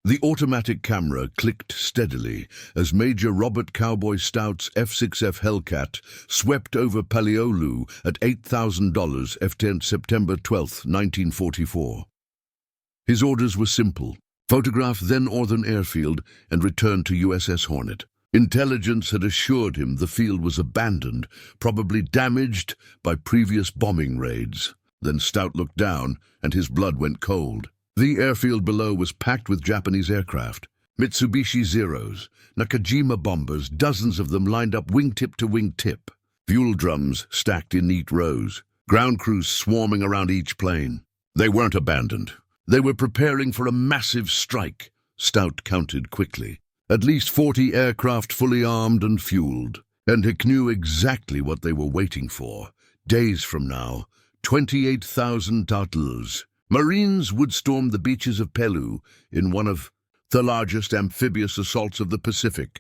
The automatic camera clicked steadily as Major Robert Cowboy Stout's F-6F Hellcat swept over Peleliu at $8,000 F-10 September 12, 1944. His orders were simple. Photograph then Northern Airfield and return to USS Hornet. Intelligence had assured him the field was abandoned, probably damaged by previous bombing raids. Then Stout looked down, and his blood went cold. The airfield below was packed with Japanese aircraft. Mitsubishi Zeros, Nakajima bombers, dozens of them lined up wingtip to wingtip. Fuel drums stacked in neat rows. Ground crews swarming around each plane. They weren't abandoned. They were preparing for a massive strike. Stout counted quickly. At least 40 aircraft fully armed and fueled. And he knew exactly what they were waiting for. Days from now, 28,000 turtles. Marines would storm the beaches of Peleliu in one of the largest amphibious assaults of the Pacific.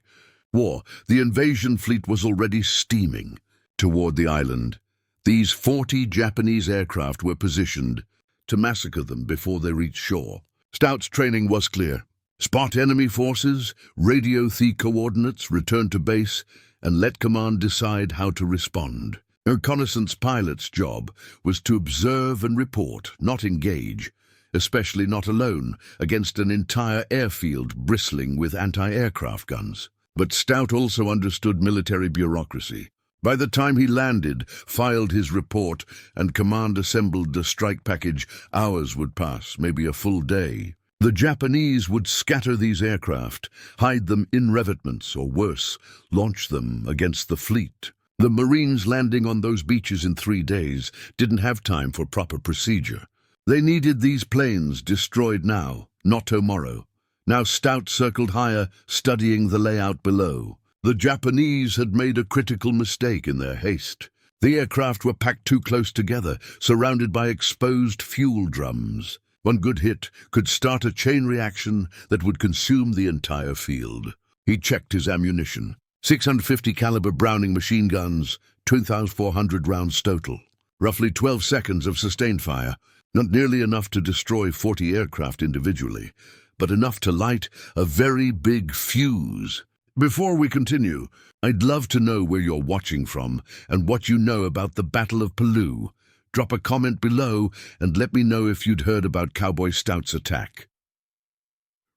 The invasion fleet was already steaming toward the island. These 40 Japanese aircraft were positioned to massacre them before they reached shore. Stout's training was clear. Spot enemy forces, radio the coordinates, return to base, and let command decide how to respond. A reconnaissance pilot's job was to observe and report, not engage, especially not alone, against an entire airfield bristling with anti-aircraft guns. But Stout also understood military bureaucracy. By the time he landed, filed his report, and command assembled the strike package, hours would pass, maybe a full day. The Japanese would scatter these aircraft, hide them in revetments, or worse, launch them against the fleet. The Marines landing on those beaches in 3 days didn't have time for proper procedure. They needed these planes destroyed now, not tomorrow. Now Stout circled higher, studying the layout below. The Japanese had made a critical mistake in their haste. The aircraft were packed too close together, surrounded by exposed fuel drums. One good hit could start a chain reaction that would consume the entire field. He checked his ammunition. 650 caliber Browning machine guns, 2,400 rounds total. Roughly 12 seconds of sustained fire, not nearly enough to destroy 40 aircraft individually, but enough to light a very big fuse. Before we continue, I'd love to know where you're watching from and what you know about the Battle of Peleliu. Drop a comment below and let me know if you'd heard about Cowboy Stout's attack.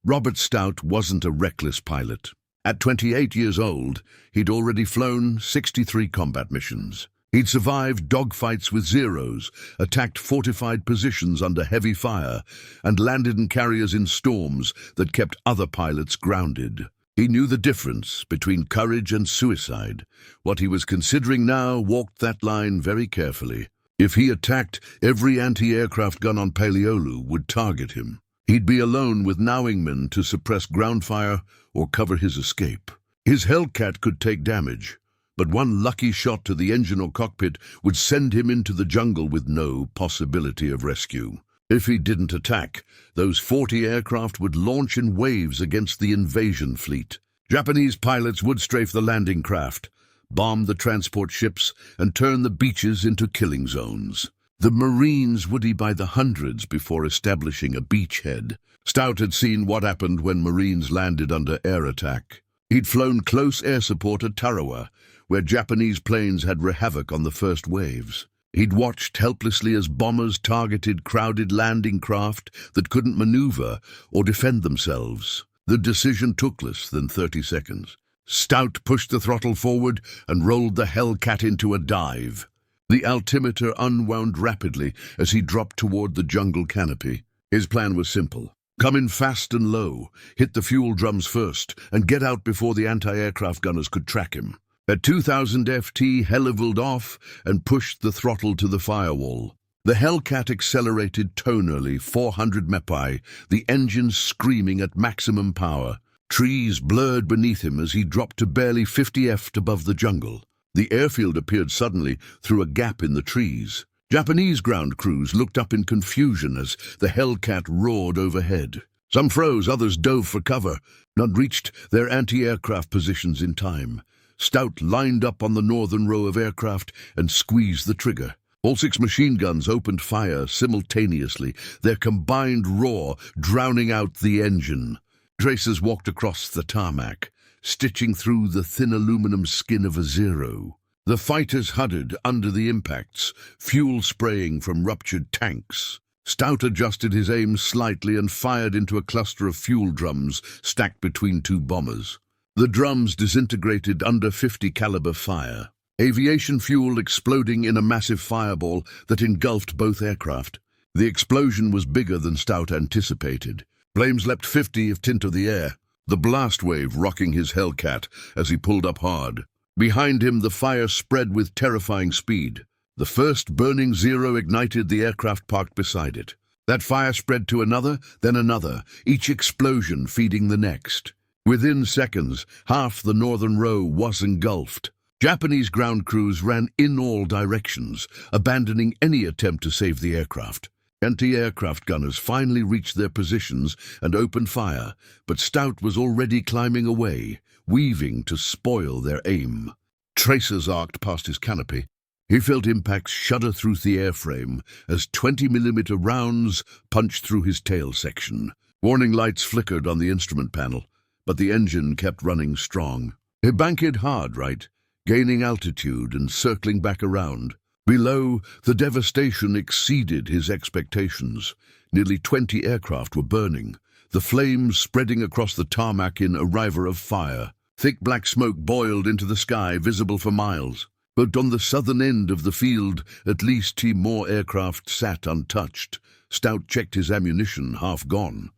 Robert Stout wasn't a reckless pilot. At 28 years old, he'd already flown 63 combat missions. He'd survived dogfights with Zeros, attacked fortified positions under heavy fire, and landed in carriers in storms that kept other pilots grounded. He knew the difference between courage and suicide. What he was considering now walked that line very carefully. If he attacked, every anti-aircraft gun on Peleliu would target him. He'd be alone with Nowingmen to suppress ground fire or cover his escape. His Hellcat could take damage, but one lucky shot to the engine or cockpit would send him into the jungle with no possibility of rescue. If he didn't attack, those 40 aircraft would launch in waves against the invasion fleet. Japanese pilots would strafe the landing craft, bomb the transport ships, and turn the beaches into killing zones. The Marines would be by the hundreds before establishing a beachhead. Stout had seen what happened when Marines landed under air attack. He'd flown close air support at Tarawa, where Japanese planes had wreaked havoc on the first waves. He'd watched helplessly as bombers targeted crowded landing craft that couldn't maneuver or defend themselves. The decision took less than 30 seconds. Stout pushed the throttle forward and rolled the Hellcat into a dive. The altimeter unwound rapidly as he dropped toward the jungle canopy. His plan was simple. Come in fast and low, hit the fuel drums first, and get out before the anti-aircraft gunners could track him. At 2,000 FT, he leveled off and pushed the throttle to the firewall. The Hellcat accelerated tonally, 400 mph, the engines screaming at maximum power. Trees blurred beneath him as he dropped to barely 50 ft above the jungle. The airfield appeared suddenly through a gap in the trees. Japanese ground crews looked up in confusion as the Hellcat roared overhead. Some froze, others dove for cover, none reached their anti-aircraft positions in time. Stout lined up on the northern row of aircraft and squeezed the trigger. All 6 machine guns opened fire simultaneously, their combined roar drowning out the engine. Tracers walked across the tarmac, stitching through the thin aluminum skin of a Zero. The fighters huddled under the impacts, fuel spraying from ruptured tanks. Stout adjusted his aim slightly and fired into a cluster of fuel drums stacked between two bombers. The drums disintegrated under .50 caliber fire, aviation fuel exploding in a massive fireball that engulfed both aircraft. The explosion was bigger than Stout anticipated. Flames leapt 50 feet into the air, the blast wave rocking his Hellcat as he pulled up hard. Behind him, the fire spread with terrifying speed. The first burning Zero ignited the aircraft parked beside it. That fire spread to another, then another, each explosion feeding the next. Within seconds, half the northern row was engulfed. Japanese ground crews ran in all directions, abandoning any attempt to save the aircraft. Anti-aircraft gunners finally reached their positions and opened fire, but Stout was already climbing away, weaving to spoil their aim. Tracers arced past his canopy. He felt impacts shudder through the airframe as 20mm rounds punched through his tail section. Warning lights flickered on the instrument panel, but the engine kept running strong. He banked hard right, gaining altitude and circling back around. Below, the devastation exceeded his expectations. Nearly 20 aircraft were burning, the flames spreading across the tarmac in a river of fire. Thick black smoke boiled into the sky, visible for miles. But on the southern end of the field, at least 2 more aircraft sat untouched. Stout checked his ammunition, half gone.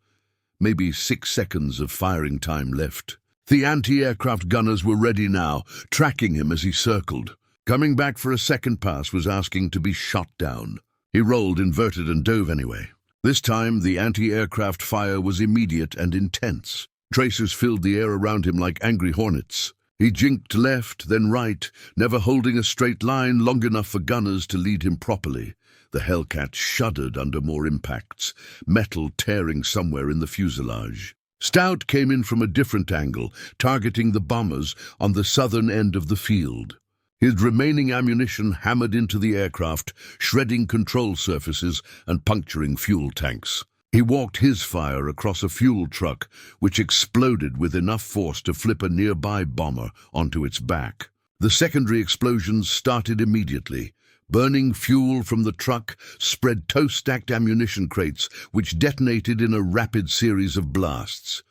Maybe 6 seconds of firing time left. The anti-aircraft gunners were ready now, tracking him as he circled. Coming back for a second pass was asking to be shot down. He rolled, inverted, and dove anyway. This time, the anti-aircraft fire was immediate and intense. Tracers filled the air around him like angry hornets. He jinked left, then right, never holding a straight line long enough for gunners to lead him properly. The Hellcat shuddered under more impacts, metal tearing somewhere in the fuselage. Stout came in from a different angle, targeting the bombers on the southern end of the field. His remaining ammunition hammered into the aircraft, shredding control surfaces and puncturing fuel tanks. He walked his fire across a fuel truck, which exploded with enough force to flip a nearby bomber onto its back. The secondary explosions started immediately. Burning fuel from the truck spread toe-stacked ammunition crates, which detonated in a rapid series of blasts.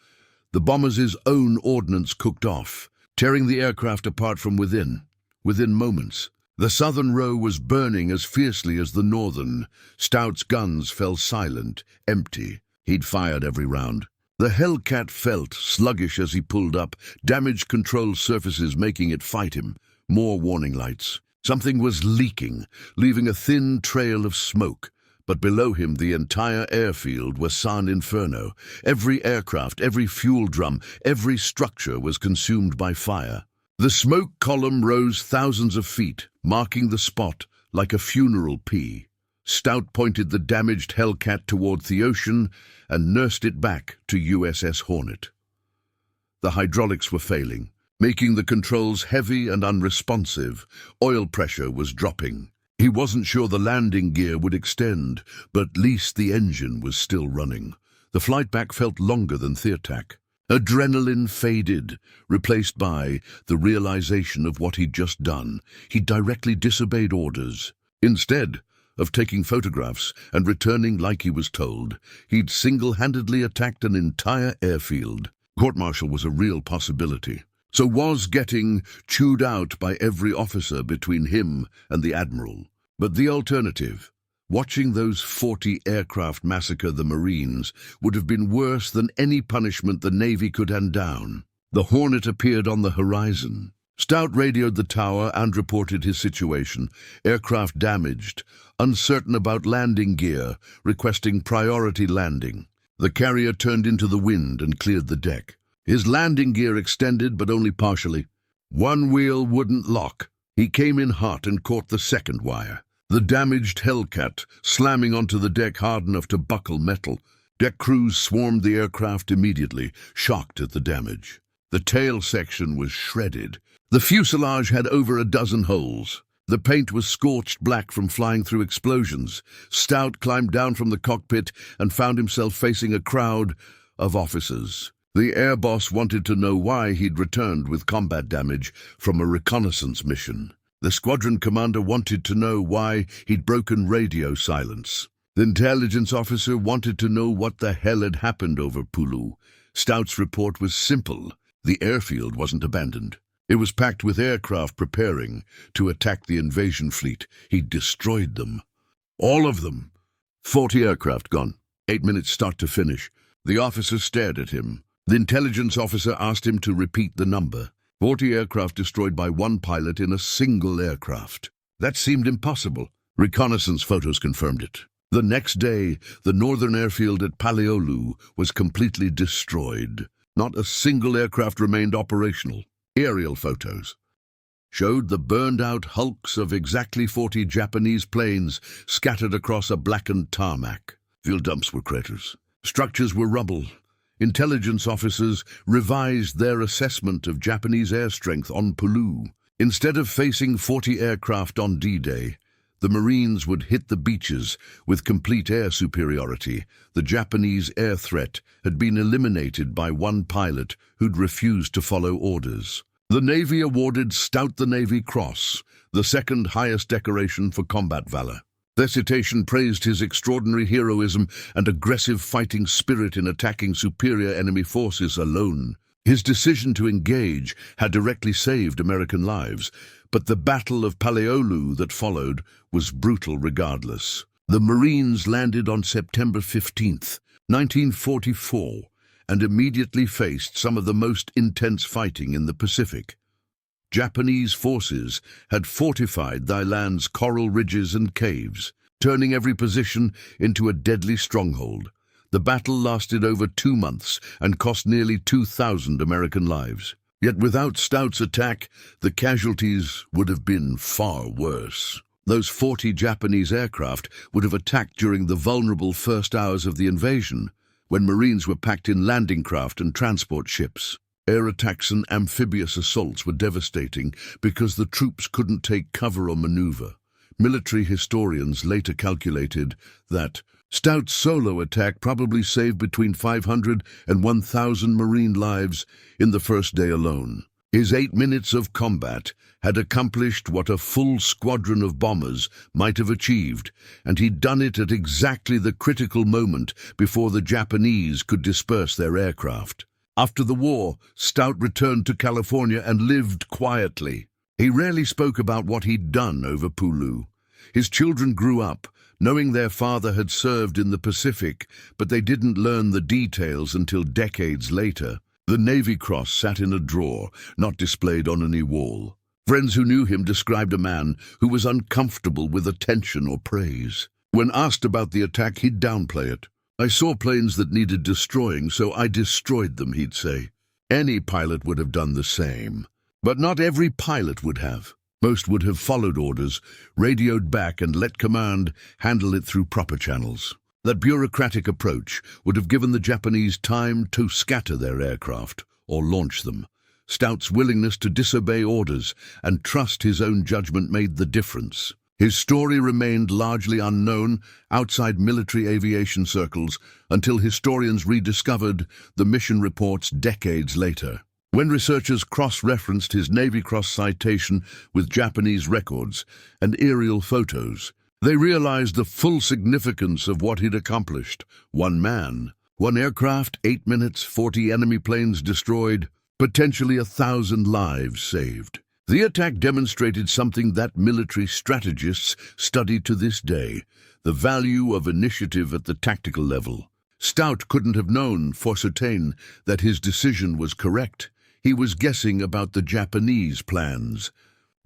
The bombers' own ordnance cooked off, tearing the aircraft apart from within. Within moments, the southern row was burning as fiercely as the northern. Stout's guns fell silent, empty. He'd fired every round. The Hellcat felt sluggish as he pulled up, damaged control surfaces making it fight him. More warning lights. Something was leaking, leaving a thin trail of smoke. But below him, the entire airfield was San Inferno. Every aircraft, every fuel drum, every structure was consumed by fire. The smoke column rose thousands of feet, marking the spot like a funeral pea. Stout pointed the damaged Hellcat toward the ocean and nursed it back to USS Hornet. The hydraulics were failing, making the controls heavy and unresponsive. Oil pressure was dropping. He wasn't sure the landing gear would extend, but at least the engine was still running. The flight back felt longer than Theatac. Adrenaline faded, replaced by the realization of what he'd just done. He'd directly disobeyed orders. Instead of taking photographs and returning like he was told, he'd single-handedly attacked an entire airfield. Court-martial was a real possibility. So was getting chewed out by every officer between him and the admiral. But the alternative, watching those 40 aircraft massacre the Marines, would have been worse than any punishment the Navy could hand down. The Hornet appeared on the horizon. Stout radioed the tower and reported his situation. Aircraft damaged, uncertain about landing gear, requesting priority landing. The carrier turned into the wind and cleared the deck. His landing gear extended, but only partially. One wheel wouldn't lock. He came in hot and caught the second wire. The damaged Hellcat, slamming onto the deck hard enough to buckle metal. Deck crews swarmed the aircraft immediately, shocked at the damage. The tail section was shredded. The fuselage had over a dozen holes. The paint was scorched black from flying through explosions. Stout climbed down from the cockpit and found himself facing a crowd of officers. The air boss wanted to know why he'd returned with combat damage from a reconnaissance mission. The squadron commander wanted to know why he'd broken radio silence. The intelligence officer wanted to know what the hell had happened over Peleliu. Stout's report was simple. The airfield wasn't abandoned. It was packed with aircraft preparing to attack the invasion fleet. He'd destroyed them. All of them. 40 aircraft gone. 8 minutes start to finish. The officer stared at him. The intelligence officer asked him to repeat the number. 40 aircraft destroyed by one pilot in a single aircraft. That seemed impossible. Reconnaissance photos confirmed it. The next day, the northern airfield at Peleliu was completely destroyed. Not a single aircraft remained operational. Aerial photos showed the burned-out hulks of exactly 40 Japanese planes scattered across a blackened tarmac. Fuel dumps were craters. Structures were rubble. Intelligence officers revised their assessment of Japanese air strength on Peleliu. Instead of facing 40 aircraft on D-Day, the Marines would hit the beaches with complete air superiority. The Japanese air threat had been eliminated by one pilot who'd refused to follow orders. The Navy awarded Stout the Navy Cross, the second highest decoration for combat valor. Their citation praised his extraordinary heroism and aggressive fighting spirit in attacking superior enemy forces alone. His decision to engage had directly saved American lives, but the Battle of Peleliu that followed was brutal regardless. The Marines landed on September 15th, 1944, and immediately faced some of the most intense fighting in the Pacific. Japanese forces had fortified the land's coral ridges and caves, turning every position into a deadly stronghold. The battle lasted over 2 months and cost nearly 2,000 American lives. Yet without Stout's attack, the casualties would have been far worse. Those 40 Japanese aircraft would have attacked during the vulnerable first hours of the invasion, when Marines were packed in landing craft and transport ships. Air attacks and amphibious assaults were devastating because the troops couldn't take cover or maneuver. Military historians later calculated that Stout's solo attack probably saved between 500 and 1,000 Marine lives in the first day alone. His 8 minutes of combat had accomplished what a full squadron of bombers might have achieved, and he'd done it at exactly the critical moment before the Japanese could disperse their aircraft. After the war, Stout returned to California and lived quietly. He rarely spoke about what he'd done over Peleliu. His children grew up knowing their father had served in the Pacific, but they didn't learn the details until decades later. The Navy Cross sat in a drawer, not displayed on any wall. Friends who knew him described a man who was uncomfortable with attention or praise. When asked about the attack, he'd downplay it. "I saw planes that needed destroying, so I destroyed them," he'd say. Any pilot would have done the same. But not every pilot would have. Most would have followed orders, radioed back, and let command handle it through proper channels. That bureaucratic approach would have given the Japanese time to scatter their aircraft or launch them. Stout's willingness to disobey orders and trust his own judgment made the difference. His story remained largely unknown outside military aviation circles until historians rediscovered the mission reports decades later. When researchers cross-referenced his Navy Cross citation with Japanese records and aerial photos, they realized the full significance of what he'd accomplished. One man, one aircraft, 8 minutes, 40 enemy planes destroyed, potentially 1,000 lives saved. The attack demonstrated something that military strategists study to this day: the value of initiative at the tactical level. Stout couldn't have known for certain that his decision was correct. He was guessing about the Japanese plans,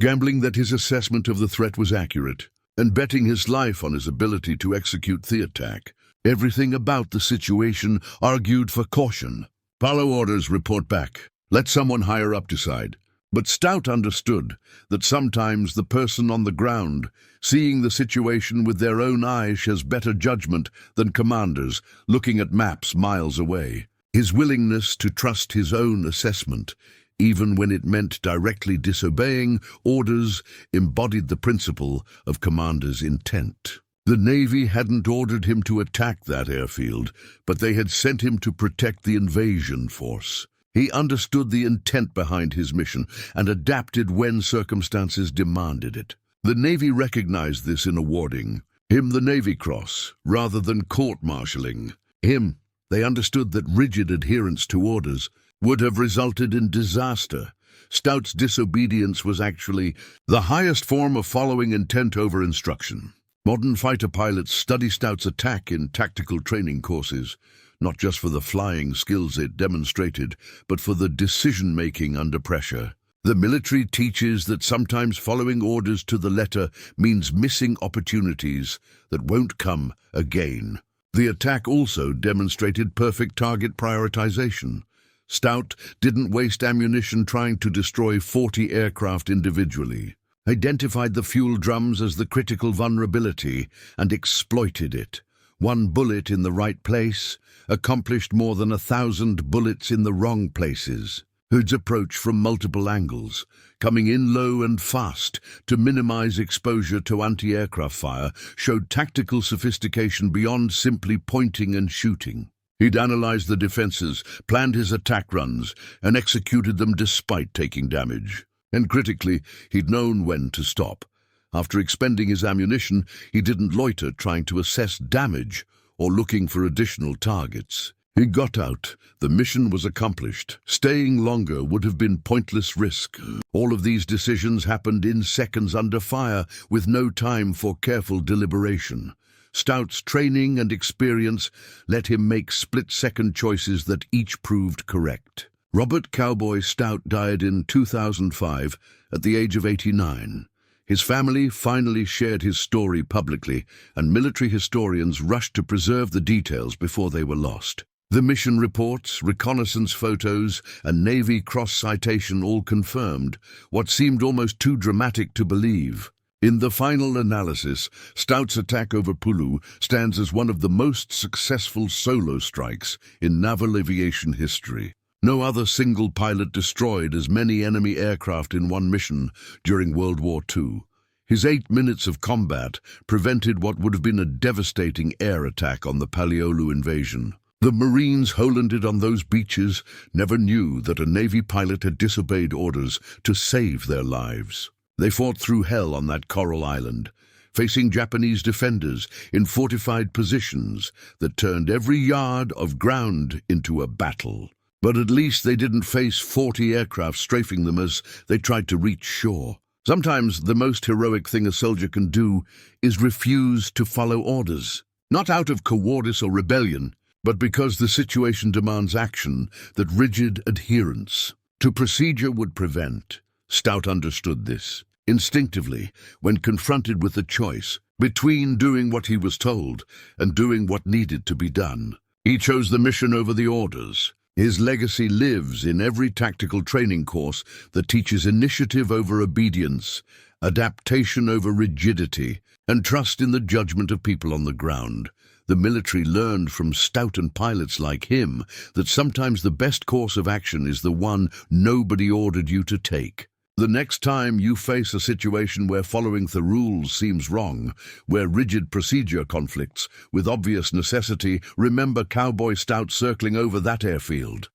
gambling that his assessment of the threat was accurate, and betting his life on his ability to execute the attack. Everything about the situation argued for caution. Follow orders, report back. Let someone higher up decide. But Stout understood that sometimes the person on the ground, seeing the situation with their own eyes, has better judgment than commanders looking at maps miles away. His willingness to trust his own assessment, even when it meant directly disobeying orders, embodied the principle of commander's intent. The Navy hadn't ordered him to attack that airfield, but they had sent him to protect the invasion force. He understood the intent behind his mission and adapted when circumstances demanded it. The Navy recognized this in awarding him the Navy Cross rather than court-martialing him. They understood that rigid adherence to orders would have resulted in disaster. Stout's disobedience was actually the highest form of following intent over instruction. Modern fighter pilots study Stout's attack in tactical training courses, not just for the flying skills it demonstrated, but for the decision-making under pressure. The military teaches that sometimes following orders to the letter means missing opportunities that won't come again. The attack also demonstrated perfect target prioritization. Stout didn't waste ammunition trying to destroy 40 aircraft individually, identified the fuel drums as the critical vulnerability, and exploited it. One bullet in the right place accomplished more than 1,000 bullets in the wrong places. Hood's approach from multiple angles, coming in low and fast to minimize exposure to anti-aircraft fire, showed tactical sophistication beyond simply pointing and shooting. He'd analyzed the defenses, planned his attack runs, and executed them despite taking damage. And critically, he'd known when to stop. After expending his ammunition, he didn't loiter trying to assess damage or looking for additional targets. He got out. The mission was accomplished. Staying longer would have been pointless risk. All of these decisions happened in seconds under fire, with no time for careful deliberation. Stout's training and experience let him make split-second choices that each proved correct. Robert Cowboy Stout died in 2005 at the age of 89. His family finally shared his story publicly, and military historians rushed to preserve the details before they were lost. The mission reports, reconnaissance photos, and Navy Cross citation all confirmed what seemed almost too dramatic to believe. In the final analysis, Stout's attack over Peleliu stands as one of the most successful solo strikes in naval aviation history. No other single pilot destroyed as many enemy aircraft in one mission during World War II. His 8 minutes of combat prevented what would have been a devastating air attack on the Peleliu invasion. The Marines holanded on those beaches never knew that a Navy pilot had disobeyed orders to save their lives. They fought through hell on that coral island, facing Japanese defenders in fortified positions that turned every yard of ground into a battle. But at least they didn't face 40 aircraft strafing them as they tried to reach shore. Sometimes the most heroic thing a soldier can do is refuse to follow orders, not out of cowardice or rebellion, but because the situation demands action that rigid adherence to procedure would prevent. Stout understood this. Instinctively, when confronted with the choice between doing what he was told and doing what needed to be done, he chose the mission over the orders. His legacy lives in every tactical training course that teaches initiative over obedience, adaptation over rigidity, and trust in the judgment of people on the ground. The military learned from Stout and pilots like him that sometimes the best course of action is the one nobody ordered you to take. The next time you face a situation where following the rules seems wrong, where rigid procedure conflicts with obvious necessity, remember Cowboy Stout circling over that airfield.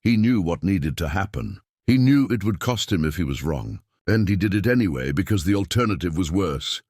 He knew what needed to happen. He knew it would cost him if he was wrong, and he did it anyway because the alternative was worse.